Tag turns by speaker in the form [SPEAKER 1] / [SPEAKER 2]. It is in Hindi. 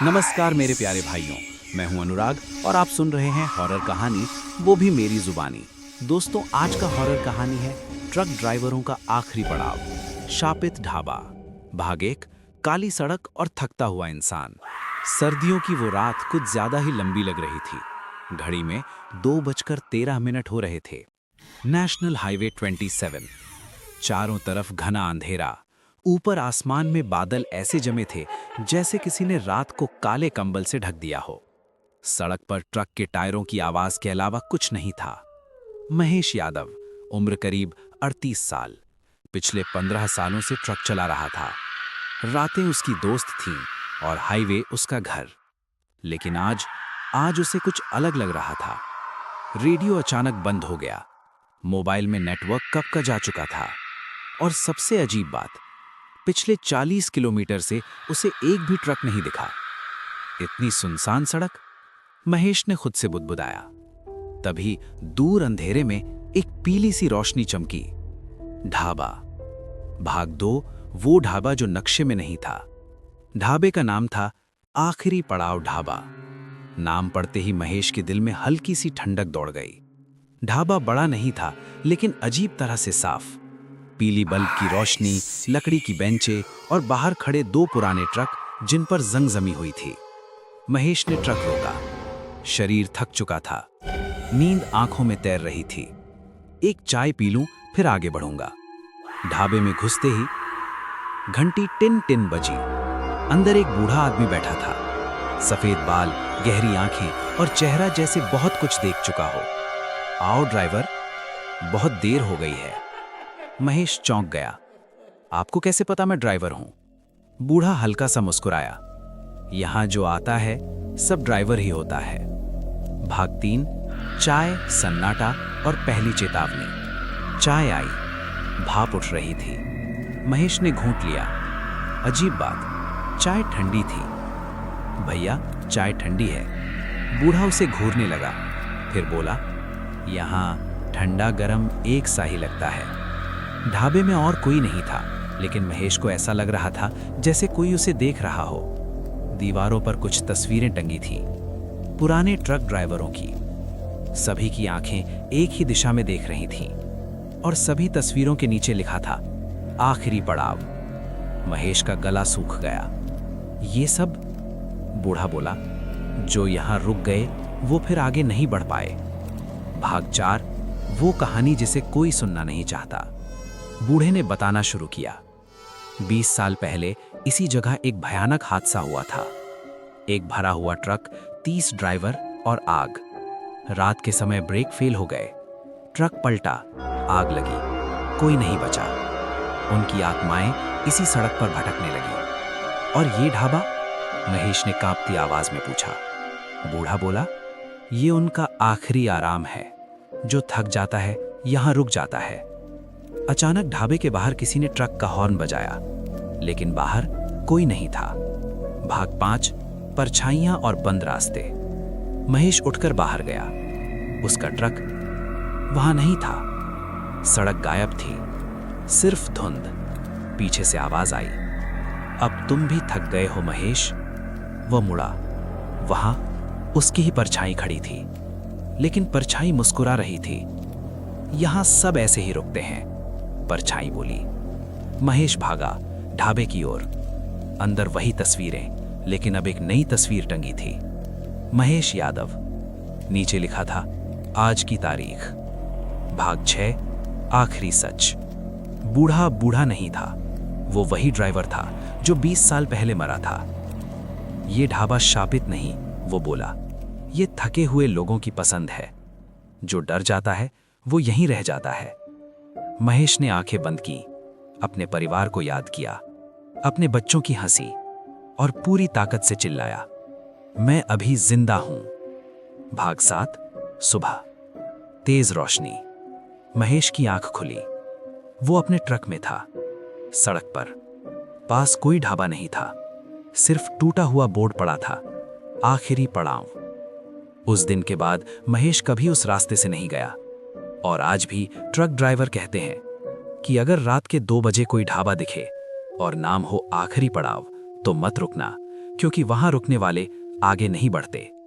[SPEAKER 1] नमस्कार मेरे प्यारे भाइयों, मैं हूं अनुराग और आप सुन रहे हैं हॉरर कहानी, वो भी मेरी जुबानी। दोस्तों, आज का हॉरर कहानी है ट्रक ड्राइवरों का आखिरी पड़ाव, शापित ढाबा। भाग एक, काली सड़क और थकता हुआ इंसान। सर्दियों की वो रात कुछ ज्यादा ही लंबी लग रही थी। घड़ी में 2:13 हो रहे थे। National highway 27। चारों तरफ घना अंधेरा। ऊपर आसमान में बादल ऐसे जमे थे जैसे किसी ने रात को काले कंबल से ढक दिया हो। सड़क पर ट्रक के टायरों की आवाज के अलावा कुछ नहीं था। महेश यादव, उम्र करीब 38 साल, पिछले 15 सालों से ट्रक चला रहा था। रातें उसकी दोस्त थीं और हाईवे उसका घर। लेकिन आज उसे कुछ अलग लग रहा था। रेडियो अचानक बंद हो गया। मोबाइल में नेटवर्क कब का जा चुका था। और सबसे अजीब बात, पिछले 40 किलोमीटर से उसे एक भी ट्रक नहीं दिखा। इतनी सुनसान सड़क। महेश ने खुद से बुदबुदाया। तभी दूर अंधेरे में एक पीली सी रोशनी चमकी। ढाबा। भाग 2, वो ढाबा जो नक्शे में नहीं था। ढाबे का नाम था आखिरी पड़ाव ढाबा। नाम पढ़ते ही महेश के दिल में हल्की सी ठंडक दौड़ गई। ढाबा बड़ा नहीं था, लेकिन अजीब तरह से साफ। पीली बल्ब की रोशनी, लकड़ी की बेंचें और बाहर खड़े 2 पुराने ट्रक जिन पर जंग जमी हुई थी। महेश ने ट्रक रोका। शरीर थक चुका था। नींद आंखों में तैर रही थी। एक चाय पी लूं, फिर आगे बढ़ूंगा। ढाबे में घुसते ही घंटी टिन टिन बजी। अंदर एक बूढ़ा आदमी बैठा था। सफेद बाल, गहरी आंखें और चेहरा जैसे बहुत कुछ देख चुका हो। आओ ड्राइवर, बहुत देर हो गई है। महेश चौंक गया। आपको कैसे पता मैं ड्राइवर हूं? बूढ़ा हल्का सा मुस्कुराया। यहां जो आता है सब ड्राइवर ही होता है। भाग 3, चाय, सन्नाटा और पहली चेतावनी। चाय आई। भाप उठ रही थी। महेश ने घूंट लिया। अजीब बात, चाय ठंडी थी। भैया, चाय ठंडी है। बूढ़ा उसे घूरने लगा, फिर बोला, यहां ठंडा गरम एक सा ही लगता है। ढाबे में और कोई नहीं था, लेकिन महेश को ऐसा लग रहा था जैसे कोई उसे देख रहा हो। दीवारों पर कुछ तस्वीरें टंगी थीं, पुराने ट्रक ड्राइवरों की। सभी की आंखें एक ही दिशा में देख रही थीं, और सभी तस्वीरों के नीचे लिखा था, आखिरी पड़ाव। महेश का गला सूख गया। ये सब? बूढ़ा बोला, जो यहां रुक गए वो फिर आगे नहीं बढ़ पाए। भाग 4, वो कहानी जिसे कोई सुनना नहीं चाहता। बूढ़े ने बताना शुरू किया। 20 साल पहले इसी जगह एक भयानक हादसा हुआ था। एक भरा हुआ ट्रक, 30 ड्राइवर और आग। रात के समय ब्रेक फेल हो गए। ट्रक पलटा, आग लगी, कोई नहीं बचा। उनकी आत्माएं इसी सड़क पर भटकने लगी। और ये ढाबा? महेश ने कांपती आवाज में पूछा। बूढ़ा बोला, ये उनका आखिरी आराम है। जो थक जाता है यहां रुक जाता है। अचानक ढाबे के बाहर किसी ने ट्रक का हॉर्न बजाया, लेकिन बाहर कोई नहीं था। भाग 5, परछाइयां और बंद रास्ते। महेश उठकर बाहर गया। उसका ट्रक वहां नहीं था। सड़क गायब थी, सिर्फ धुंध। पीछे से आवाज आई, अब तुम भी थक गए हो महेश। वह मुड़ा। वहां उसकी ही परछाई खड़ी थी, लेकिन परछाई मुस्कुरा रही थी। यहां सब ऐसे ही रुकते हैं, परछाई बोली। महेश भागा ढाबे की ओर। अंदर वही तस्वीरें, लेकिन अब एक नई तस्वीर टंगी थी। महेश यादव। नीचे लिखा था, आज की तारीख। भाग 6, आखिरी सच। बूढ़ा बूढ़ा नहीं था, वो वही ड्राइवर था जो 20 साल पहले मरा था। ये ढाबा शापित नहीं, वो बोला, ये थके हुए लोगों की पसंद है। जो डर जाता है वो यहीं रह जाता है। महेश ने आंखें बंद की, अपने परिवार को याद किया, अपने बच्चों की हंसी, और पूरी ताकत से चिल्लाया, मैं अभी जिंदा हूं। भाग 7, सुबह। तेज रोशनी। महेश की आंख खुली। वो अपने ट्रक में था, सड़क पर। पास कोई ढाबा नहीं था, सिर्फ टूटा हुआ बोर्ड पड़ा था, आखिरी पड़ाव। उस दिन के बाद महेश कभी उस रास्ते से नहीं गया। और आज भी ट्रक ड्राइवर कहते हैं कि अगर रात के 2 बजे कोई ढाबा दिखे और नाम हो आखिरी पड़ाव, तो मत रुकना, क्योंकि वहां रुकने वाले आगे नहीं बढ़ते।